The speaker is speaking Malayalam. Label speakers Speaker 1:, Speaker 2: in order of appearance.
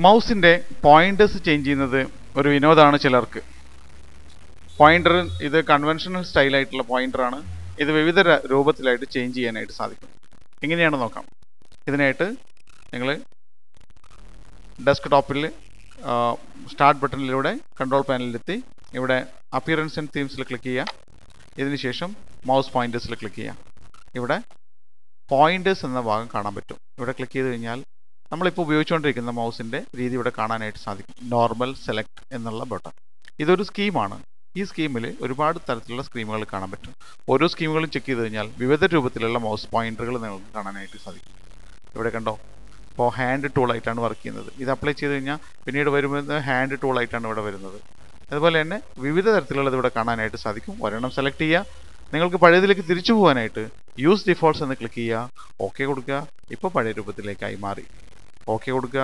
Speaker 1: മൗസിൻ്റെ പോയിന്റേഴ്സ് ചേഞ്ച് ചെയ്യുന്നത് ഒരു വിനോദമാണ് ചിലർക്ക്. പോയിന്റർ ഇത് കൺവെൻഷണൽ സ്റ്റൈലായിട്ടുള്ള പോയിന്ററാണ്. ഇത് വിവിധ രൂപത്തിലായിട്ട് ചേഞ്ച് ചെയ്യാനായിട്ട് സാധിക്കും. എങ്ങനെയാണ് നോക്കാം. ഇതിനായിട്ട് നിങ്ങൾ ഡെസ്ക്ടോപ്പിൽ സ്റ്റാർട്ട് ബട്ടണിലൂടെ കൺട്രോൾ പാനലിലെത്തി ഇവിടെ അപ്പിയറൻസ് ആൻഡ് തീംസിൽ ക്ലിക്ക് ചെയ്യുക. ഇതിനുശേഷം മൗസ് പോയിന്റേഴ്സിൽ ക്ലിക്ക് ചെയ്യുക. ഇവിടെ പോയിന്റേഴ്സ് എന്ന ഭാഗം കാണാൻ പറ്റും. ഇവിടെ ക്ലിക്ക് ചെയ്ത് കഴിഞ്ഞാൽ നമ്മളിപ്പോൾ ഉപയോഗിച്ചുകൊണ്ടിരിക്കുന്ന മൗസിൻ്റെ രീതി ഇവിടെ കാണാനായിട്ട് സാധിക്കും. നോർമൽ, സെലക്ട് എന്നുള്ള ബട്ടൺ. ഇതൊരു സ്കീമാണ്. ഈ സ്കീമിൽ ഒരുപാട് തരത്തിലുള്ള സ്കീമുകൾ കാണാൻ പറ്റും. ഓരോ സ്കീമുകളും ചെക്ക് ചെയ്ത് കഴിഞ്ഞാൽ വിവിധ രൂപത്തിലുള്ള മൗസ് പോയിന്ററുകൾ നിങ്ങൾക്ക് കാണാനായിട്ട് സാധിക്കും. ഇവിടെ കണ്ടോ, ഇപ്പോൾ ഹാൻഡ് ടൂളായിട്ടാണ് വർക്ക് ചെയ്യുന്നത്. ഇത് അപ്ലൈ ചെയ്ത് കഴിഞ്ഞാൽ പിന്നീട് വരുന്നത് ഹാൻഡ് ടൂളായിട്ടാണ് ഇവിടെ വരുന്നത്. അതുപോലെ തന്നെ വിവിധ തരത്തിലുള്ളത് ഇവിടെ കാണാനായിട്ട് സാധിക്കും. ഒരെണ്ണം സെലക്ട് ചെയ്യുക. നിങ്ങൾക്ക് പഴയതിലേക്ക് തിരിച്ചു പോകാനായിട്ട് യൂസ് ഡിഫോൾട്ട്സ് എന്ന് ക്ലിക്ക് ചെയ്യുക. ഓക്കെ കൊടുക്കുക. ഇപ്പോൾ പഴയ രൂപത്തിലേക്കായി മാറി. ഓക്കെ കൊടുക്കുക.